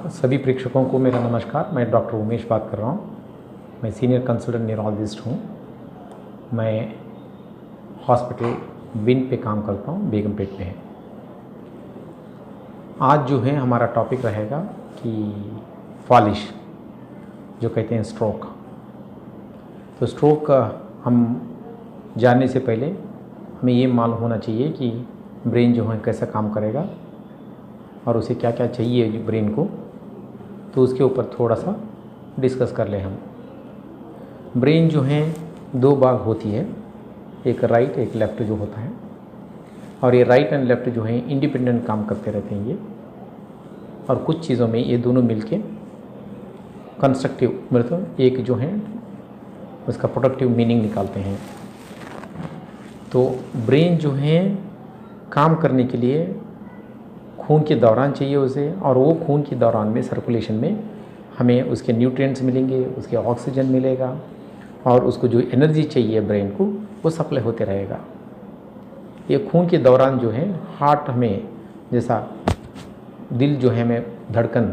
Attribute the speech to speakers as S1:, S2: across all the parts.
S1: सभी प्रेक्षकों को मेरा नमस्कार। मैं डॉक्टर उमेश बात कर रहा हूँ। मैं सीनियर कंसल्टेंट न्यूरोलॉजिस्ट हूँ। मैं हॉस्पिटल विन पे काम करता हूँ, बेगमपेट में है। आज जो है हमारा टॉपिक रहेगा कि फॉलिश जो कहते हैं स्ट्रोक। तो स्ट्रोक हम जानने से पहले हमें ये मालूम होना चाहिए कि ब्रेन जो है कैसा काम करेगा और उसे क्या क्या चाहिए ब्रेन को, तो उसके ऊपर थोड़ा सा डिस्कस कर लें हम। ब्रेन जो है दो भाग होती है, एक राइट एक लेफ़्ट जो होता है, और ये राइट एंड लेफ़्ट जो है इंडिपेंडेंट काम करते रहते हैं ये, और कुछ चीज़ों में ये दोनों मिलके कंस्ट्रक्टिव मतलब एक जो है उसका प्रोडक्टिव मीनिंग निकालते हैं। तो ब्रेन जो है काम करने के लिए खून के दौरान चाहिए उसे, और वो खून के दौरान में सर्कुलेशन में हमें उसके न्यूट्रिएंट्स मिलेंगे, उसके ऑक्सीजन मिलेगा, और उसको जो एनर्जी चाहिए ब्रेन को वो सप्लाई होते रहेगा। ये खून के दौरान जो है हार्ट हमें जैसा दिल जो है हमें धड़कन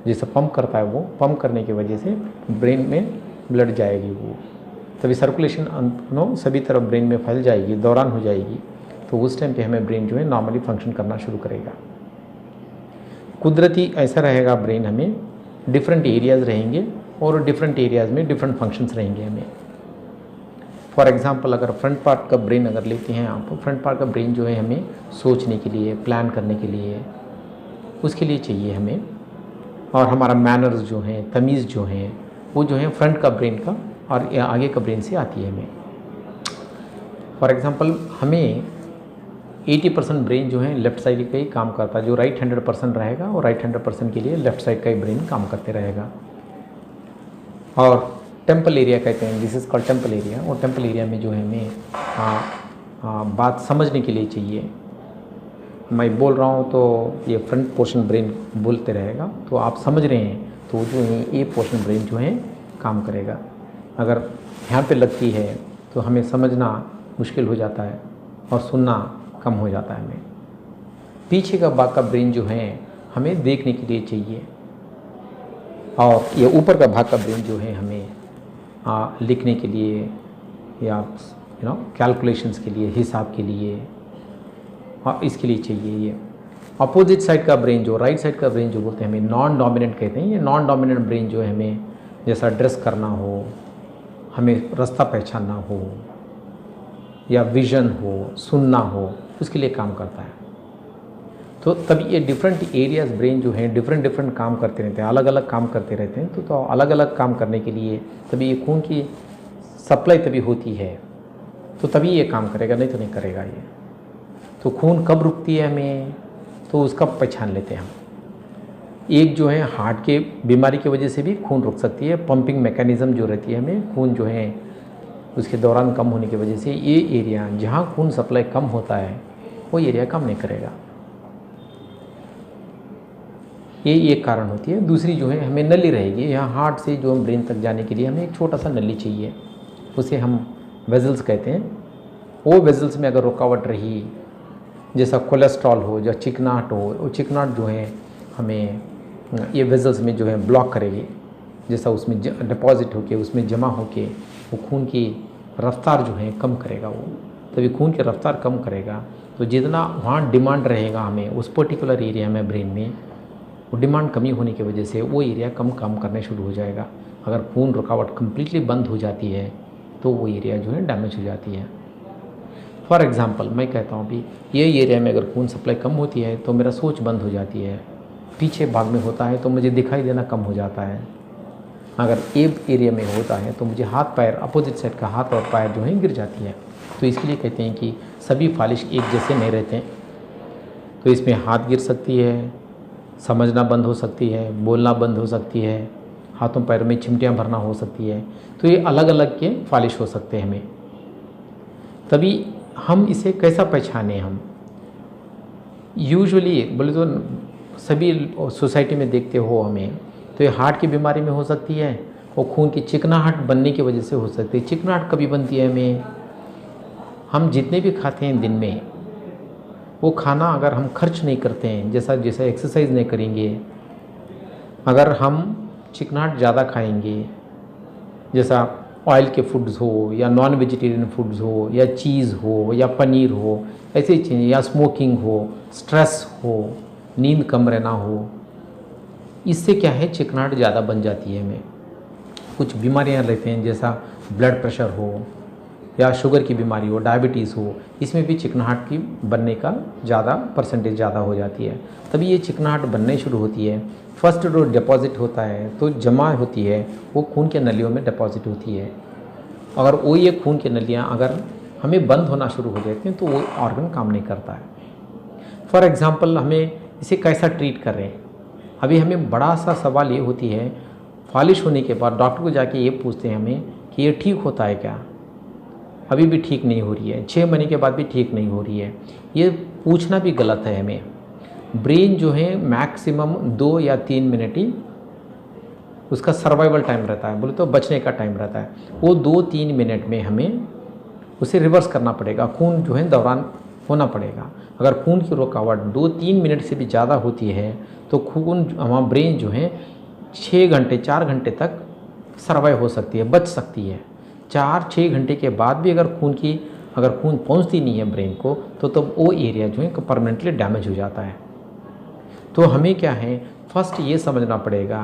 S1: जैसा पंप करता है, वो पंप करने की वजह से ब्रेन में ब्लड जाएगी, वो तभी सर्कुलेशन सभी तरफ ब्रेन में फैल जाएगी, दौरान हो जाएगी। तो उस टाइम पे हमें ब्रेन जो है नॉर्मली फंक्शन करना शुरू करेगा। कुदरती ऐसा रहेगा ब्रेन हमें डिफरेंट एरियाज़ रहेंगे और डिफरेंट एरियाज़ में डिफरेंट फंक्शंस रहेंगे हमें। फॉर एग्जांपल अगर फ्रंट पार्ट का ब्रेन अगर लेते हैं आप, तो फ्रंट पार्ट का ब्रेन जो है हमें सोचने के लिए, प्लान करने के लिए, उसके लिए चाहिए हमें। और हमारा मैनर्स जो हैं, तमीज़ जो हैं, वो जो है फ्रंट का ब्रेन का और आगे का ब्रेन से आती है हमें। फॉर एग्ज़ाम्पल हमें 80% ब्रेन जो है लेफ़्ट साइड का ही काम करता है। जो राइट 100% रहेगा और राइट 100% के लिए लेफ़्ट साइड का ही ब्रेन काम करते रहेगा। और टेम्पल एरिया कहते हैं, this is called temple area. और टेम्पल एरिया में जो है हमें बात समझने के लिए चाहिए। मैं बोल रहा हूँ तो ये फ्रंट पोर्शन ब्रेन बोलते रहेगा, तो आप समझ रहे हैं तो जो है ये पोर्शन ब्रेन जो है काम करेगा। अगर यहाँ पे लगती है तो हमें समझना मुश्किल हो जाता है और सुनना कम हो जाता है हमें। पीछे का भाग का ब्रेन जो है हमें देखने के लिए चाहिए, और ये ऊपर का भाग का ब्रेन जो है हमें लिखने के लिए या कैलकुलेशंस के लिए, हिसाब के लिए, और इसके लिए चाहिए। ये अपोजिट साइड का ब्रेन जो राइट साइड का ब्रेन जो बोलते हैं हमें नॉन डोमिनेंट कहते हैं। ये नॉन डोमिनेंट ब्रेन जो है हमें जैसा ड्रेस करना हो, हमें रास्ता पहचानना हो, या विज़न हो, सुनना हो, उसके लिए काम करता है। तो तभी ये डिफरेंट एरियाज़ ब्रेन जो है डिफरेंट काम करते रहते हैं, अलग अलग काम करते रहते हैं। तो अलग अलग काम करने के लिए तभी ये खून की सप्लाई तभी होती है, तो तभी ये काम करेगा, नहीं तो नहीं करेगा ये। तो खून कब रुकती है हमें, तो उसका पहचान लेते हैं हम। एक जो है हार्ट के बीमारी की वजह से भी खून रुक सकती है। पंपिंग मैकेनिज़्म जो रहती है हमें, खून जो है उसके दौरान कम होने की वजह से ये एरिया जहाँ खून सप्लाई कम होता है वो एरिया काम नहीं करेगा। ये एक कारण होती है। दूसरी जो है हमें नली रहेगी। यहाँ हार्ट से जो ब्रेन तक जाने के लिए हमें एक छोटा सा नली चाहिए, उसे हम वेजल्स कहते हैं। वो वेजल्स में अगर रुकावट रही, जैसा कोलेस्ट्रॉल हो, या चिकनाहट हो, वो चिकनाहट जो है हमें ये वेजल्स में जो है ब्लॉक करेगी। जैसा उसमें डिपॉजिट होके, उसमें जमा होके वो खून की रफ्तार जो है कम करेगा। वो तभी खून की रफ्तार कम करेगा, तो जितना वहाँ डिमांड रहेगा हमें उस पर्टिकुलर एरिया में ब्रेन में, वो डिमांड कमी होने की वजह से वो एरिया कम काम करने शुरू हो जाएगा। अगर खून रुकावट कम्प्लीटली बंद हो जाती है तो वो एरिया जो है डैमेज हो जाती है। फॉर एग्ज़ाम्पल मैं कहता हूँ कि ये एरिया में अगर खून सप्लाई कम होती है तो मेरा सोच बंद हो जाती है। पीछे भाग में होता है तो मुझे दिखाई देना कम हो जाता है। अगर एक एरिया में होता है तो मुझे हाथ पैर, अपोजिट साइड का हाथ और पैर जो है गिर जाती है। तो इसके लिए कहते हैं कि सभी फालिश एक जैसे नहीं रहते हैं। तो इसमें हाथ गिर सकती है, समझना बंद हो सकती है, बोलना बंद हो सकती है, हाथों पैरों में चिमटियाँ भरना हो सकती है। तो ये अलग अलग के फालिश हो सकते हैं हमें। तभी हम इसे कैसा पहचाने, हम यूजुअली बोले तो सभी सोसाइटी में देखते हो हमें, तो ये हार्ट की बीमारी में हो सकती है, और खून की चिकनाहट बनने की वजह से हो सकती है। चिकनाहट कभी बनती है हमें, हम जितने भी खाते हैं दिन में, वो खाना अगर हम खर्च नहीं करते हैं, जैसा एक्सरसाइज नहीं करेंगे, अगर हम चिकनाहट ज़्यादा खाएंगे, जैसा ऑयल के फूड्स हो या नॉन वेजिटेरियन फूड्स हो या चीज़ हो या पनीर हो, ऐसी चीज़ें, या स्मोकिंग हो, स्ट्रेस हो, नींद कम रहना हो, इससे क्या है चिकनाहट ज़्यादा बन जाती है हमें। कुछ बीमारियां रहते हैं, जैसा ब्लड प्रेशर हो या शुगर की बीमारी हो, डायबिटीज़ हो, इसमें भी चिकनाहट की बनने का ज़्यादा परसेंटेज ज़्यादा हो जाती है। तभी ये चिकनाहट बनने शुरू होती है। फर्स्ट जो डिपॉजिट होता है तो जमा होती है, वो खून के नलियों में डिपॉजिट होती है। अगर वो ये खून की नलियाँ अगर हमें बंद होना शुरू हो जाती हैं तो वो ऑर्गन काम नहीं करता है। फॉर एग्ज़ाम्पल हमें इसे कैसा ट्रीट कर रहे हैं, अभी हमें बड़ा सा सवाल ये होती है, फालिश होने के बाद डॉक्टर को जाके ये पूछते हैं हमें कि ये ठीक होता है क्या, अभी भी ठीक नहीं हो रही है, 6 महीने के बाद भी ठीक नहीं हो रही है। ये पूछना भी गलत है हमें। ब्रेन जो है मैक्सिमम 2 या 3 मिनट ही उसका सर्वाइवल टाइम रहता है, बोले तो बचने का टाइम रहता है। वो 2-3 मिनट में हमें उसे रिवर्स करना पड़ेगा, खून जो है दौरान होना पड़ेगा। अगर खून की रुकावट 2-3 मिनट से भी ज़्यादा होती है तो खून हमारा ब्रेन जो है 6 घंटे 4 घंटे तक सर्वाइव हो सकती है, बच सकती है। 4-6 घंटे के बाद भी अगर खून पहुंचती नहीं है ब्रेन को तो वो एरिया जो है परमानेंटली डैमेज हो जाता है। तो हमें क्या है, फर्स्ट ये समझना पड़ेगा,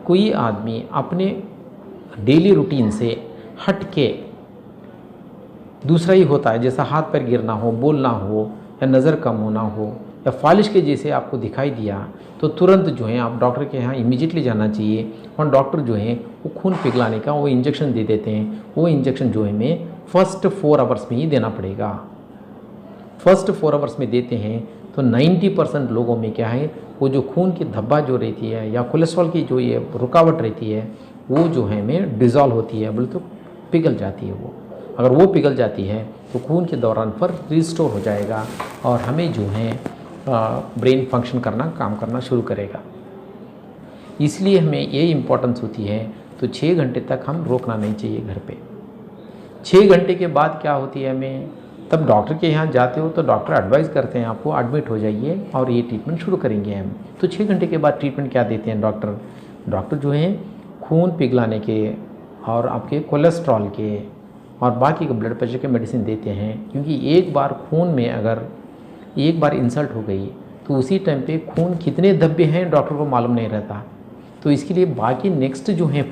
S1: कोई आदमी अपने डेली रूटीन से हट के दूसरा ही होता है, जैसा हाथ पैर गिरना हो, बोलना हो या नज़र कम होना हो या फालिश के जैसे आपको दिखाई दिया तो तुरंत जो है आप डॉक्टर के यहाँ इमीडिएटली जाना चाहिए। और डॉक्टर जो है वो खून पिघलाने का वो इंजेक्शन दे देते हैं। वो इंजेक्शन जो है हमें फर्स्ट 4 आवर्स में ही देना पड़ेगा। फर्स्ट 4 आवर्स में देते हैं तो 90% लोगों में क्या है, वो जो खून की धब्बा जो रहती है या कोलेस्ट्रॉल की जो ये रुकावट रहती है वो जो है हमें डिज़ोल्व होती है, बोले तो पिघल जाती है। वो अगर वो पिघल जाती है तो खून के दौरान पर रिस्टोर हो जाएगा और हमें जो है ब्रेन फंक्शन करना, काम करना शुरू करेगा। इसलिए हमें ये इम्पोर्टेंस होती है। तो 6 घंटे तक हम रोकना नहीं चाहिए घर पे। 6 घंटे के बाद क्या होती है, हमें तब डॉक्टर के यहाँ जाते हो तो डॉक्टर एडवाइस करते हैं आपको एडमिट हो जाइए और ये ट्रीटमेंट शुरू करेंगे हम। तो 6 घंटे के बाद ट्रीटमेंट क्या देते हैं डॉक्टर जो है खून पिघलाने के और आपके कोलेस्ट्रॉल के और बाकी के ब्लड प्रेशर के मेडिसिन देते हैं। क्योंकि एक बार खून में अगर एक बार इंसल्ट हो गई तो उसी टाइम पे खून कितने धब्बे हैं डॉक्टर को मालूम नहीं रहता। तो इसके लिए बाकी नेक्स्ट जो है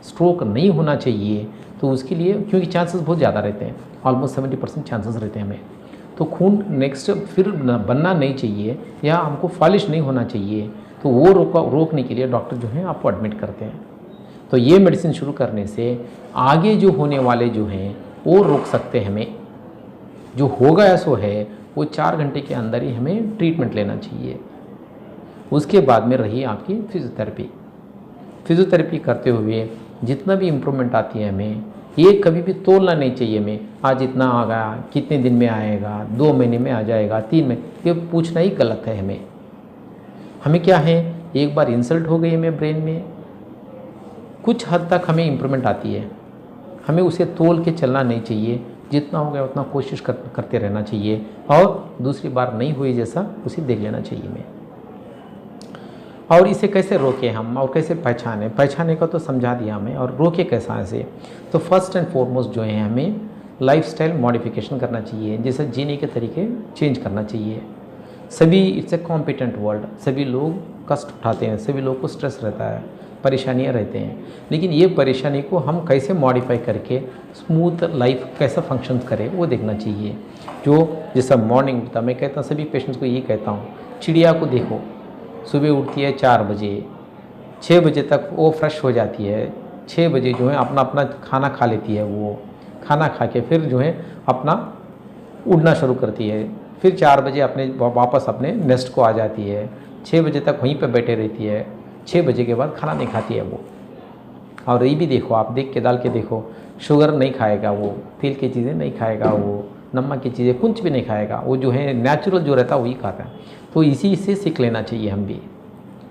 S1: स्ट्रोक नहीं होना चाहिए, तो उसके लिए क्योंकि चांसेस बहुत ज़्यादा रहते हैं, ऑलमोस्ट 70% चांसेस रहते हैं हमें, तो खून नेक्स्ट फिर बनना नहीं चाहिए या हमको फालिश नहीं होना चाहिए। तो वो रोकने के लिए डॉक्टर जो है आपको एडमिट करते हैं। तो ये मेडिसिन शुरू करने से आगे जो होने वाले जो हैं वो रोक सकते हैं हमें। जो हो गया सो है वो 4 घंटे के अंदर ही हमें ट्रीटमेंट लेना चाहिए। उसके बाद में रही आपकी फिजियोथेरेपी करते हुए जितना भी इम्प्रूवमेंट आती है हमें, ये कभी भी तोलना नहीं चाहिए हमें, आज इतना आ गया, कितने दिन में आएगा, 2 महीने में आ जाएगा, 3 महीने, ये पूछना ही गलत है। हमें क्या है, एक बार इंसल्ट हो गई हमें ब्रेन में, कुछ हद तक हमें इम्प्रूवमेंट आती है, हमें उसे तोल के चलना नहीं चाहिए। जितना हो गया उतना कोशिश करते रहना चाहिए और दूसरी बार नहीं हुई जैसा उसे देख लेना चाहिए हमें। और इसे कैसे रोकें हम और कैसे पहचाने का तो समझा दिया हमें, और रोके कैसा ऐसे। तो फर्स्ट एंड फॉरमोस्ट जो है हमें लाइफस्टाइल मॉडिफिकेशन करना चाहिए, जैसे जीने के तरीके चेंज करना चाहिए। सभी इट्स ए कॉम्पिटेंट वर्ल्ड, सभी लोग कष्ट उठाते हैं, सभी लोग को स्ट्रेस रहता है, परेशानियां रहते हैं, लेकिन ये परेशानी को हम कैसे मॉडिफाई करके स्मूथ लाइफ कैसा फंक्शन करे वो देखना चाहिए। जो जैसा मॉर्निंग उठता, मैं कहता हूँ सभी पेशेंट्स को ये कहता हूँ, चिड़िया को देखो, सुबह उठती है 4 बजे, 6 बजे तक वो फ्रेश हो जाती है, 6 बजे जो है अपना खाना खा लेती है, वो खाना खा के फिर जो है अपना उड़ना शुरू करती है, फिर 4 बजे वापस अपने नेस्ट को आ जाती है, 6 बजे तक वहीं पे बैठे रहती है, 6 बजे के बाद खाना नहीं खाती है वो। और ये भी देखो, आप देख के डाल के देखो, शुगर नहीं खाएगा वो, तेल की चीज़ें नहीं खाएगा वो, नमक की चीज़ें कुछ भी नहीं खाएगा वो, जो है नेचुरल जो रहता है वही खाता है। तो इसी से सीख लेना चाहिए हम भी,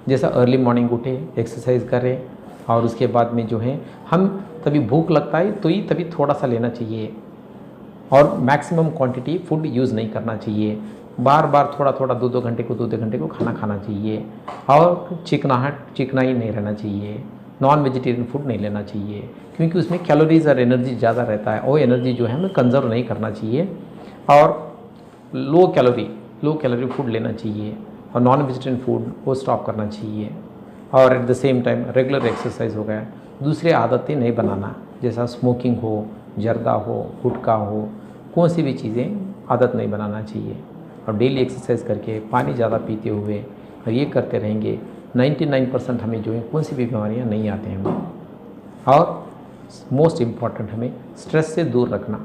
S1: जैसा अर्ली मॉर्निंग उठे, एक्सरसाइज करें और उसके बाद में जो है हम तभी भूख लगता है तो ही तभी थोड़ा सा लेना चाहिए और मैक्सिमम क्वांटिटी फूड यूज़ नहीं करना चाहिए। बार बार थोड़ा थोड़ा 2-2 घंटे को 2-2 घंटे को खाना खाना चाहिए। और चिकनाई नहीं रहना चाहिए। नॉन वेजिटेरियन फूड नहीं लेना चाहिए, क्योंकि उसमें कैलोरीज और एनर्जी ज़्यादा रहता है, वो एनर्जी जो है हमें कंजर्व नहीं करना चाहिए। और लो कैलोरी फूड लेना चाहिए, और नॉन वेजिटेरियन फूड को स्टॉप करना चाहिए। और at the same time regular exercise हो गया। दूसरी आदतें नहीं बनाना, जैसा स्मोकिंग हो, जर्दा हो, गुटखा हो, कौन सी भी चीज़ें आदत नहीं बनाना चाहिए। और डेली एक्सरसाइज करके पानी ज़्यादा पीते हुए और ये करते रहेंगे, 99% हमें जो है कौन सी भी बीमारियाँ नहीं आते हैं हमें। और मोस्ट इम्पॉर्टेंट हमें स्ट्रेस से दूर रखना।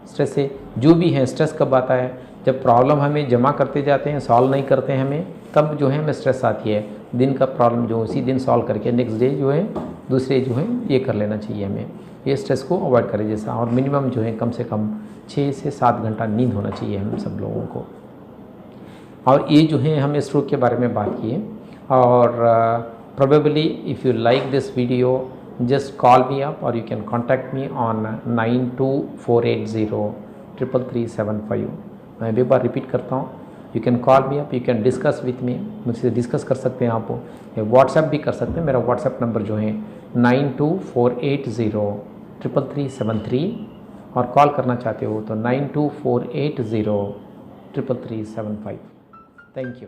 S1: स्ट्रेस से जो भी है, स्ट्रेस कब आता है, जब प्रॉब्लम हमें जमा करते जाते हैं, सॉल्व नहीं करते हैं हमें, तब जो है हमें स्ट्रेस आती है। दिन का प्रॉब्लम जो उसी दिन सॉल्व करके नेक्स्ट डे जो है दूसरे जो है ये कर लेना चाहिए हमें। ये स्ट्रेस को अवॉइड करें जैसा। और मिनिमम जो है कम से कम 6 से 7 घंटा नींद होना चाहिए हम सब लोगों को। और ये जो है हमने स्ट्रोक के बारे में बात की है। और probably if you like this video, just call me up or you can contact me on 9248033375। मैं भी बार रिपीट करता हूँ, you can call me up, you can discuss with me, मुझसे डिस्कस कर सकते हैं आप। व्हाट्सएप भी कर सकते हैं। मेरा व्हाट्सएप नंबर जो है 9248033373। और कॉल करना चाहते हो तो 9248033375। Thank you.